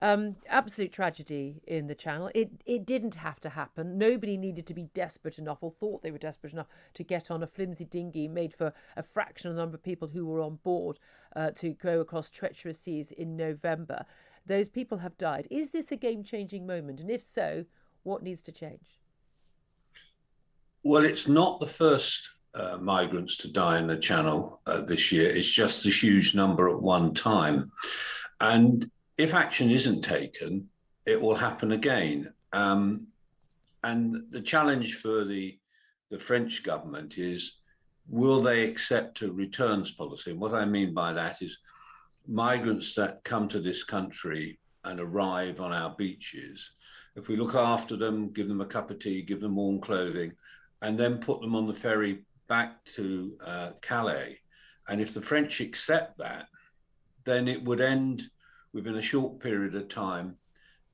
Absolute tragedy in the Channel. It didn't have to happen. Nobody needed to be desperate enough or thought they were desperate enough to get on a flimsy dinghy made for a fraction of the number of people who were on board to go across treacherous seas in November. Those people have died. Is this a game-changing moment? And if so, what needs to change? Well, it's not the first migrants to die in the Channel this year. It's just a huge number at one time. And if action isn't taken, it will happen again. And the challenge for the French government is, will they accept a returns policy? And what I mean by that is migrants that come to this country and arrive on our beaches, if we look after them, give them a cup of tea, give them warm clothing, and then put them on the ferry back to Calais, and if the French accept that, then it would end within a short period of time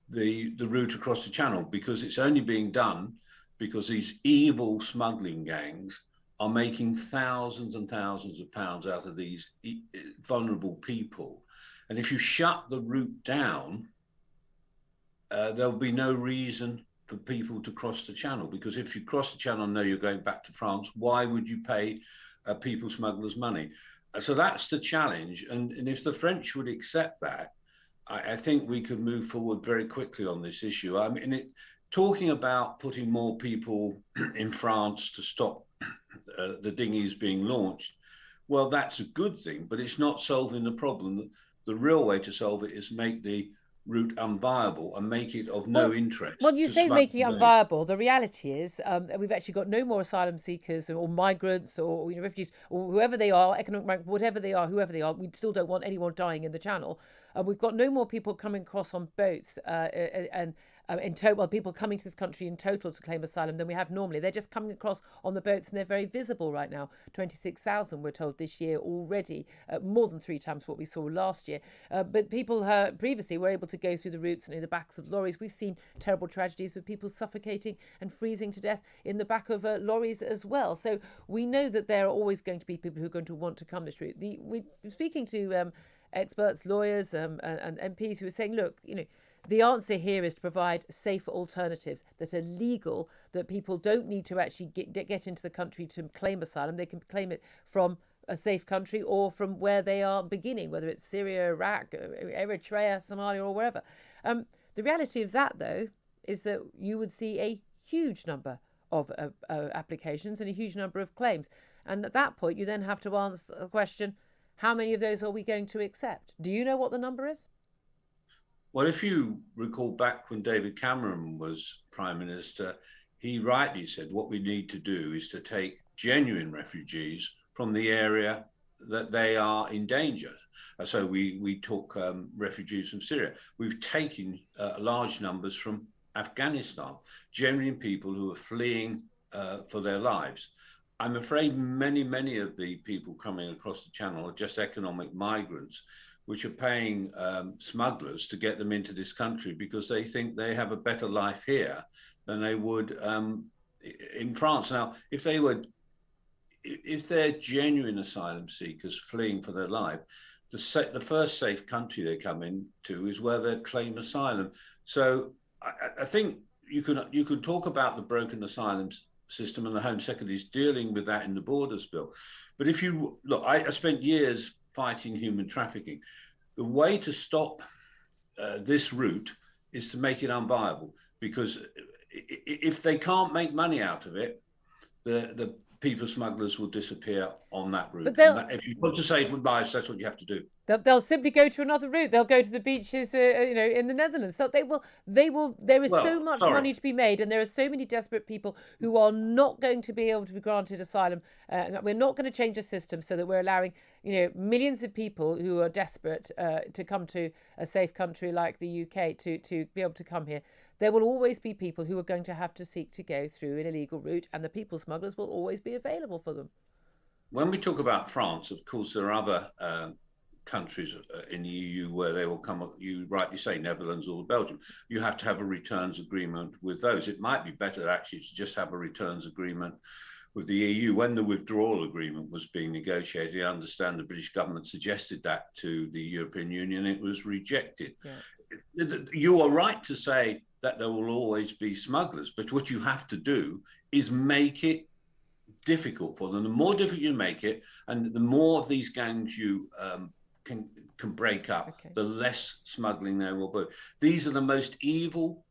the route across the Channel, because it's only being done because these evil smuggling gangs are making thousands and thousands of pounds out of these vulnerable people. And if you shut the route down, there'll be no reason for people to cross the Channel, because if you cross the Channel and know you're going back to France, why would you pay people smugglers money? So that's the challenge. And if the French would accept that, I think we could move forward very quickly on this issue. I mean, talking about putting more people in France to stop the dinghies being launched, well, that's a good thing, but it's not solving the problem. The real way to solve it is make the route unviable and make it of no interest Well, you to say making it smugglers. unviable. The reality is we've actually got no more asylum seekers or migrants or refugees or whoever they are, economic migrants, whatever they are, whoever they are. We still don't want anyone dying in the Channel. We've got no more people coming across on boats and in total, well, people coming to this country in total to claim asylum than we have normally. They're just coming across on the boats and they're very visible right now. 26,000, we're told, this year already, more than 3 times what we saw last year. But people previously were able to go through the routes and in the backs of lorries. We've seen terrible tragedies with people suffocating and freezing to death in the back of lorries as well. So we know that there are always going to be people who are going to want to come this route. We're speaking to experts, lawyers, and MPs who are saying, look, the answer here is to provide safer alternatives that are legal, that people don't need to actually get into the country to claim asylum. They can claim it from a safe country or from where they are beginning, whether it's Syria, Iraq, Eritrea, Somalia, or wherever. The reality of that, though, is that you would see a huge number of applications and a huge number of claims. And at that point, you then have to answer the question, how many of those are we going to accept? Do you know what the number is? Well, if you recall back when David Cameron was Prime Minister, he rightly said what we need to do is to take genuine refugees from the area that they are in danger. So we took refugees from Syria. We've taken large numbers from Afghanistan, genuine people who are fleeing for their lives. I'm afraid many of the people coming across the Channel are just economic migrants, which are paying smugglers to get them into this country because they think they have a better life here than they would in France. Now, if they're genuine asylum seekers fleeing for their life, the first safe country they come into is where they claim asylum. So I think you can talk about the broken asylum system, and the Home Secretary is dealing with that in the Borders Bill. But if you look, I spent years fighting human trafficking. The way to stop this route is to make it unviable, because if they can't make money out of it, the people smugglers will disappear on that route. But if you want to save lives, that's what you have to do. they'll simply go to another route. They'll go to the beaches, in the Netherlands. So they will. There is so much money to be made, and there are so many desperate people who are not going to be able to be granted asylum. We're not going to change the system so that we're allowing, millions of people who are desperate to come to a safe country like the UK to be able to come here. There will always be people who are going to have to seek to go through an illegal route, and the people smugglers will always be available for them. When we talk about France, of course, there are other countries in the EU where they will come, you rightly say, Netherlands or Belgium. You have to have a returns agreement with those. It might be better actually to just have a returns agreement with the EU. When the withdrawal agreement was being negotiated, I understand the British government suggested that to the European Union. It was rejected. Yeah. You are right to say that there will always be smugglers, but what you have to do is make it difficult for them. The more difficult you make it, and the more of these gangs you can break up, the less smuggling there will be. These are the most evil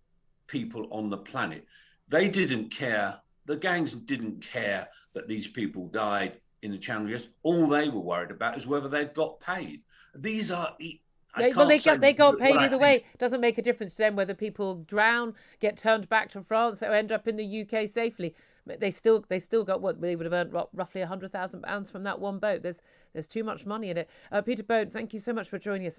people on the planet. They didn't care. The gangs didn't care that these people died in the Channel. Just all they were worried about is whether they'd got paid. These are. They got paid either way. Doesn't make a difference to them whether people drown, get turned back to France, or end up in the UK safely. They still got what they would have earned roughly £100,000 from that one boat. There's too much money in it. Peter Bone, thank you so much for joining us.